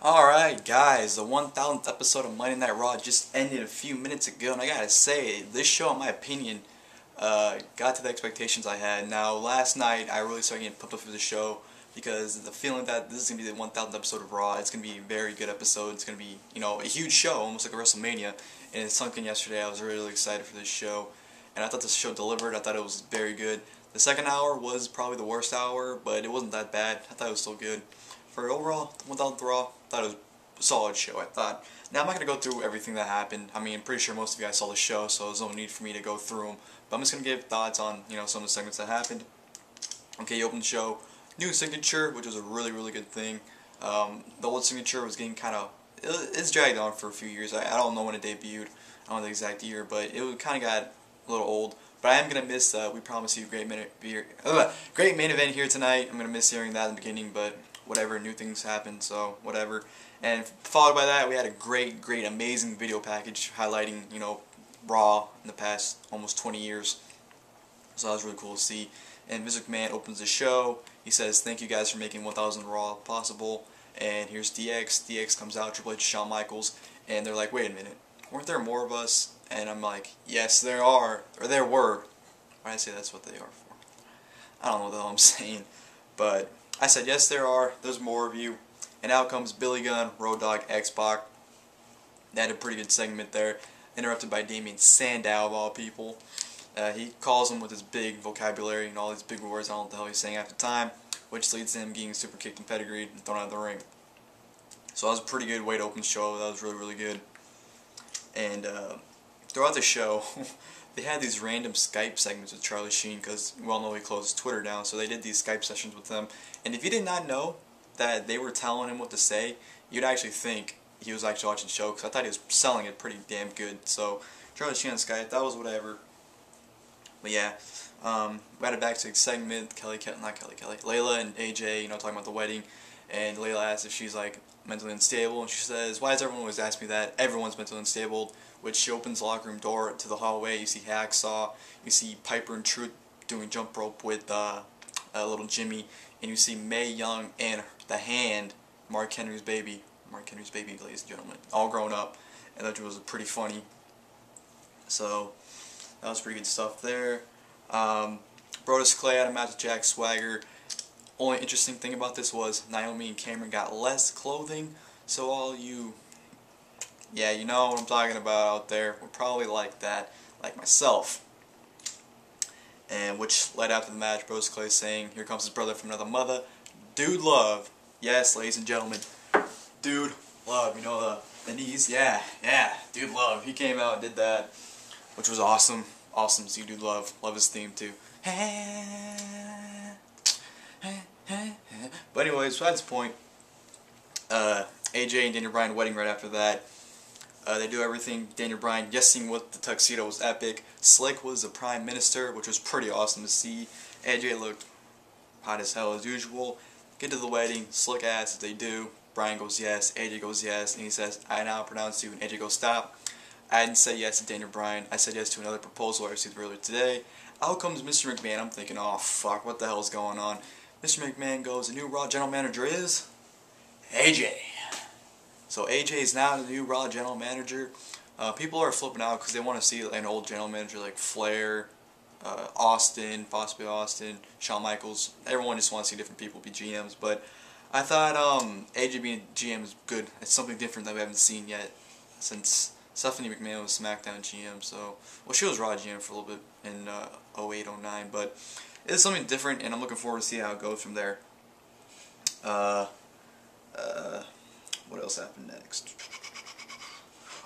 Alright guys, the 1000th episode of Monday Night Raw just ended a few minutes ago, and I gotta say, this show, in my opinion, got to the expectations I had. Now, last night, I really started getting pumped up for the show, because the feeling that this is going to be the 1000th episode of Raw, it's going to be a very good episode, it's going to be, a huge show, almost like a WrestleMania, and it sunk in yesterday. I was really excited for this show, and I thought this show delivered. I thought it was very good. The second hour was probably the worst hour, but it wasn't that bad. I thought it was still good. For overall, 1000th Raw, I thought it was a solid show, I thought. Now, I'm not going to go through everything that happened. I mean, I'm pretty sure most of you guys saw the show, so there's no need for me to go through them. But I'm just going to give thoughts on, some of the segments that happened. Okay, you opened the show. New signature, which was a really good thing. The old signature was getting kind of, it's dragged on for a few years. I don't know when it debuted. I don't know the exact year, but it kind of got a little old. But I am going to miss, we promise you a great main event here tonight. I'm going to miss hearing that in the beginning, but whatever, new things happen, so whatever. And followed by that, we had a great, amazing video package highlighting, Raw in the past almost 20 years. So that was really cool to see. And Vince McMahon opens the show. He says, "Thank you guys for making 1000 Raw possible." And here's DX. DX comes out, Triple H, Shawn Michaels, and they're like, "Wait a minute, weren't there more of us?" And I'm like, "Yes, there are, or there were." Why did I say that's what they are for? I don't know what the hell I'm saying, but I said, yes, there are. There's more of you. And out comes Billy Gunn, Road Dogg, X-Pac. They had a pretty good segment there, interrupted by Damien Sandow, of all people. He calls him with his big vocabulary and all these big words. I don't know what the hell he's saying half the time, which leads to him getting super kicked and pedigreed and thrown out of the ring. So that was a pretty good way to open the show. That was really good. And throughout the show, they had these random Skype segments with Charlie Sheen, because we all know he closed Twitter down, so they did these Skype sessions with them. And if you did not know that they were telling him what to say, you'd actually think he was actually watching the show, because I thought he was selling it pretty damn good. So Charlie Sheen on Skype, that was whatever. But yeah, we had a backstage segment, Layla and AJ, talking about the wedding, and Layla asks if she's like mentally unstable, and she says, "Why does everyone always ask me that? Everyone's mentally unstable." Which she opens the locker room door to the hallway. You see Hacksaw, you see Piper and Truth doing jump rope with little Jimmy, and you see Mae Young and the Hand, Mark Henry's baby, ladies and gentlemen, all grown up, and that was pretty funny. So that was pretty good stuff there. Brodus Clay had a match with Jack Swagger. Only interesting thing about this was Naomi and Cameron got less clothing, so all you, yeah, you know what I'm talking about out there, were probably like that, like myself. And which led after the match, Brodus Clay saying, "Here comes his brother from another mother, Dude Love." Yes, ladies and gentlemen, Dude Love, the knees, yeah, Dude Love. He came out and did that, which was awesome. Awesome to see Dude Love. Love his theme too. But anyways, besides the point, AJ and Daniel Bryan wedding right after that. They do everything. Daniel Bryan guessing what the tuxedo was epic. Slick was the Prime Minister, which was pretty awesome to see. AJ looked hot as hell as usual. Get to the wedding. Slick asks if they do. Bryan goes yes. AJ goes yes. And he says, "I now pronounce you." And AJ goes, "Stop. I didn't say yes to Daniel Bryan. I said yes to another proposal I received earlier today." Out comes Mr. McMahon. I'm thinking, oh fuck, what the hell's going on? Mr. McMahon goes, "The new Raw General Manager is AJ." So AJ is now the new Raw General Manager. People are flipping out because they want to see an old General Manager like Flair, Austin, possibly Austin, Shawn Michaels. Everyone just wants to see different people be GMs. But I thought AJ being GM is good. It's something different that we haven't seen yet since Stephanie McMahon was SmackDown GM. So, well, she was Raw GM for a little bit in 08, 09. But it's something different, and I'm looking forward to see how it goes from there. What else happened next?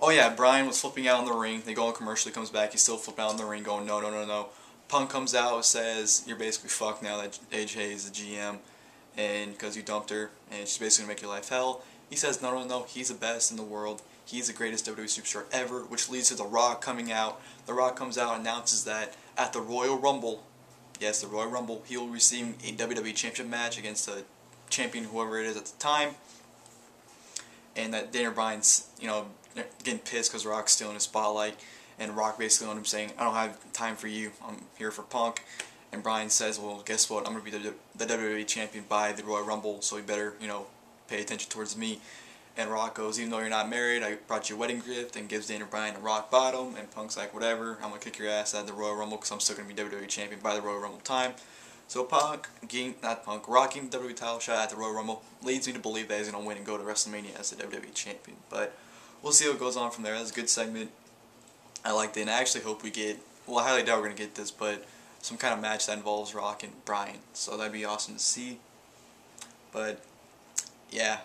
Oh yeah, Bryan was flipping out in the ring. They go on commercial, he comes back, he's still flipping out in the ring going, no. Punk comes out, says, "You're basically fucked now that AJ is the GM, and because you dumped her, and she's basically going to make your life hell." He says, no, he's the best in the world. He's the greatest WWE superstar ever, which leads to The Rock coming out. The Rock comes out and announces that at the Royal Rumble, yes, the Royal Rumble, he'll receive a WWE Championship match against the champion, whoever it is at the time. And that Daniel Bryan's, getting pissed because Rock's stealing his spotlight. And Rock basically on him saying, "I don't have time for you. I'm here for Punk." And Bryan says, "Well, guess what? I'm going to be the WWE Champion by the Royal Rumble, so you better, pay attention towards me." And Rock goes, even though you're not married, I brought you a wedding gift, and gives Daniel Bryan a rock bottom. And Punk's like, whatever, I'm going to kick your ass out of the Royal Rumble because I'm still going to be WWE Champion by the Royal Rumble time. So Rock getting the WWE title shot at the Royal Rumble leads me to believe that he's going to win and go to WrestleMania as the WWE Champion. But we'll see what goes on from there. That's a good segment. I liked it, and I actually hope we get, well, I highly doubt we're going to get this, but some kind of match that involves Rock and Bryan. So that'd be awesome to see. But, yeah,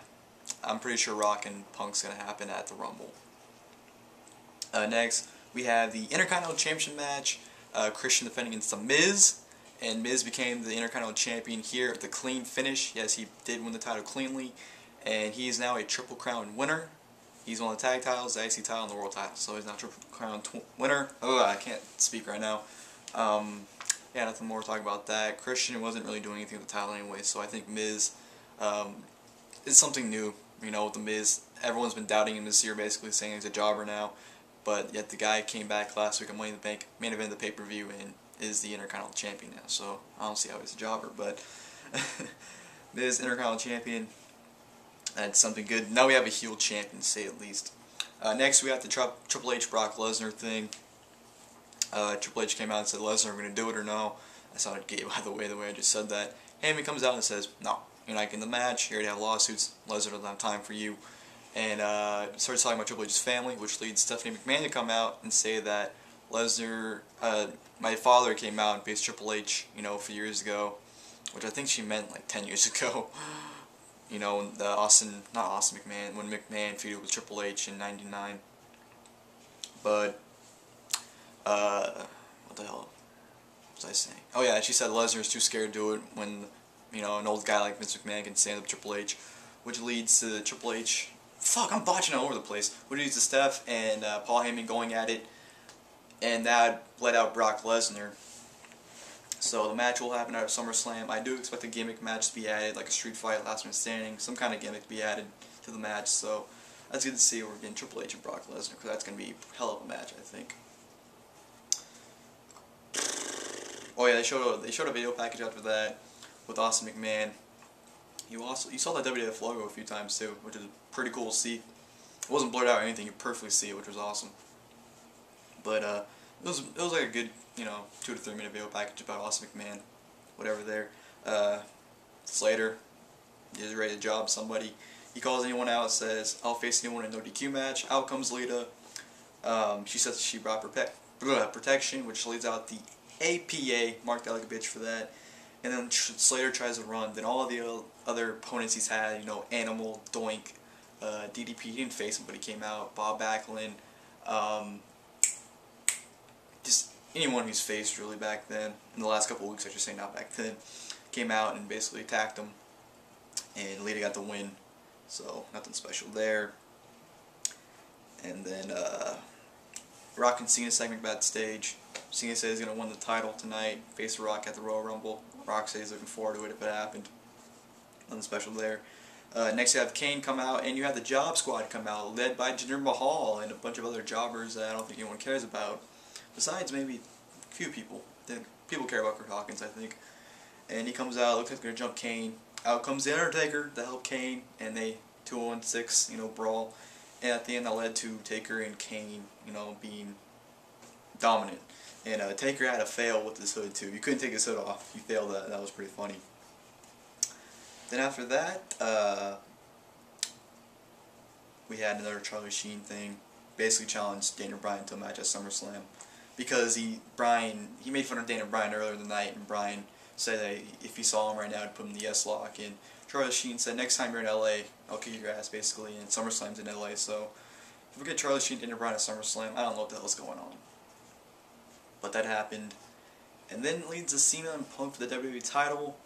I'm pretty sure Rock and Punk's going to happen at the Rumble. Next, we have the Intercontinental Championship match. Christian defending against The Miz. And Miz became the Intercontinental Champion here with the clean finish. Yes, he did win the title cleanly. And he is now a Triple Crown winner. He's won the tag titles, the IC title, and the world title. So he's now Triple Crown winner. Oh, I can't speak right now. Yeah, nothing more to talk about that. Christian wasn't really doing anything with the title anyway, so I think Miz is something new. You know, with The Miz, everyone's been doubting him this year, basically saying he's a jobber now. But yet the guy came back last week at Money in the Bank, main event of the pay-per-view, and is the Intercontinental Champion now. So I don't see how he's a jobber, but Miz, Intercontinental Champion. That's something good. Now we have a heel champion, to say at least. Next, we have the Triple H Brock Lesnar thing. Triple H came out and said, Lesnar, are we going to do it or no? I sounded gay, by the way I just said that. Heyman comes out and says, no, you're not getting the match. You already have lawsuits. Lesnar doesn't have time for you. And starts talking about Triple H's family, which leads Stephanie McMahon to come out and say that Lesnar, my father came out and faced Triple H, you know, a few years ago, which I think she meant like 10 years ago. You know, the not Austin McMahon, when McMahon feuded with Triple H in '99. But, what the hell was I saying? Oh yeah, she said Lesnar's too scared to do it when, you know, an old guy like Vince McMahon can stand up Triple H, which leads to Triple H. Fuck, I'm botching all over the place. Which leads to Steph and Paul Heyman going at it, and that let out Brock Lesnar. So the match will happen at SummerSlam. I do expect a gimmick match to be added, like a street fight, last man standing, some kind of gimmick to be added to the match. So that's good to see. We're getting Triple H and Brock Lesnar, because that's going to be a hell of a match, I think. Oh yeah, they showed a video package after that with Austin McMahon. You saw the WWF logo a few times too, which is pretty cool to see. It wasn't blurred out or anything; you perfectly see it, which was awesome. But it was like a good, you know, 2 to 3 minute video package about Austin McMahon, whatever there. Slater is ready to job somebody. He calls anyone out, says, I'll face anyone in a no DQ match. Out comes Lita. She says she brought protection, which leads out the APA, marked out like a bitch for that. And then Slater tries to run. Then all of the other opponents he's had, you know, Animal, Doink, DDP, he didn't face him, but he came out. Bob Backlund, just anyone who's faced really back then, in the last couple of weeks I should say, not back then, came out and basically attacked him, and Lita got the win, so nothing special there. And then Rock and Cena segment backstage. Cena says he's going to win the title tonight, face Rock at the Royal Rumble. Rock says he's looking forward to it if it happened. Nothing special there. Next you have Kane come out, and you have the Job Squad come out, led by Jinder Mahal and a bunch of other jobbers that I don't think anyone cares about. Besides maybe a few people. People care about Kurt Hawkins, I think. And he comes out, looks like he's going to jump Kane. Out comes The Undertaker to help Kane, and they 2-on-6, you know, brawl. And at the end that led to Taker and Kane, you know, being dominant. And Taker had to fail with his hood too. You couldn't take his hood off. He failed that. That was pretty funny. Then after that, we had another Charlie Sheen thing. Basically challenged Daniel Bryan to a match at SummerSlam. Because he made fun of Daniel Bryan earlier in the night, and Bryan said that if he saw him right now, he'd put him in the S-Lock. And Charlie Sheen said, next time you're in LA, I'll kick your ass, basically. And SummerSlam's in LA, so if we get Charlie Sheen and Daniel Bryan at SummerSlam, I don't know what the hell's going on. But that happened. And then it leads to Cena and Punk for the WWE title.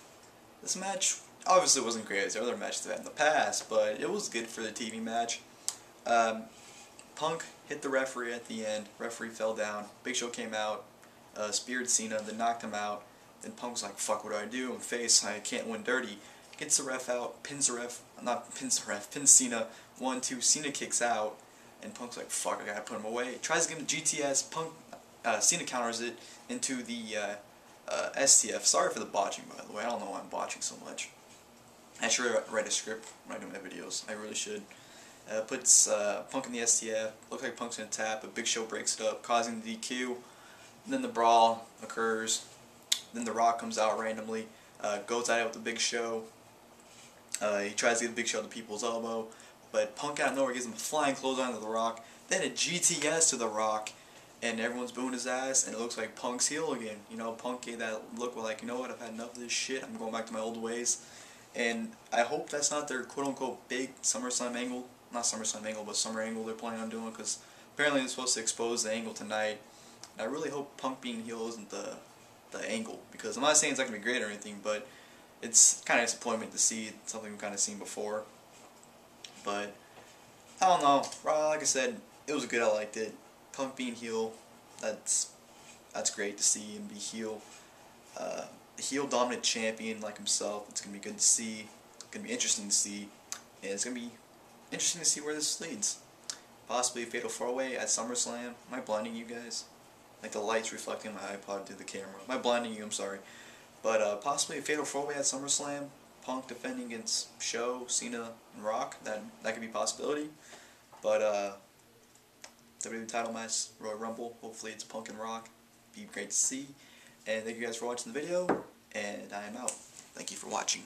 This match obviously wasn't great as the other matches they've had in the past, but it was good for the TV match. Punk hit the referee at the end. Referee fell down. Big Show came out, speared Cena, then knocked him out. Then Punk's like, fuck, what do I do? I'm face, I can't win dirty. Gets the ref out, pins Cena. 1-2, Cena kicks out, and Punk's like, fuck, I gotta put him away. Tries to give him GTS, Cena counters it into the STF. Sorry for the botching, by the way. I don't know why I'm botching so much. I should write a script when I do my videos. I really should. Puts Punk in the STF. Looks like Punk's gonna tap, but Big Show breaks it up, causing the DQ. And then the brawl occurs. Then The Rock comes out randomly, goes at it with the Big Show. He tries to get the Big Show to people's elbow, but Punk out of nowhere gives him a flying clothesline to The Rock, then a GTS to The Rock, and everyone's booing his ass, and it looks like Punk's heel again. You know, Punk gave that look like, you know what, I've had enough of this shit, I'm going back to my old ways. And I hope that's not their quote-unquote big SummerSlam angle. Not SummerSlam angle, but Summer angle they're planning on doing, because apparently they're supposed to expose the angle tonight. And I really hope Punk being heel isn't the angle, because I'm not saying it's not going to be great or anything, but it's kind of disappointment to see something we've kind of seen before. But I don't know. Raw, like I said, it was good. I liked it. Punk being heel, that's great to see him be heel. A heel dominant champion like himself. It's gonna be good to see. It's gonna be interesting to see, and it's gonna be interesting to see where this leads. Possibly a fatal 4-way at SummerSlam. Am I blinding you guys? Like the lights reflecting my iPod to the camera. Am I blinding you? I'm sorry. But possibly a fatal 4-way at SummerSlam. Punk defending against Show, Cena, and Rock. That could be a possibility. But WWE title match, Royal Rumble. Hopefully it's Punk and Rock. Be great to see. And thank you guys for watching the video. And I am out. Thank you for watching.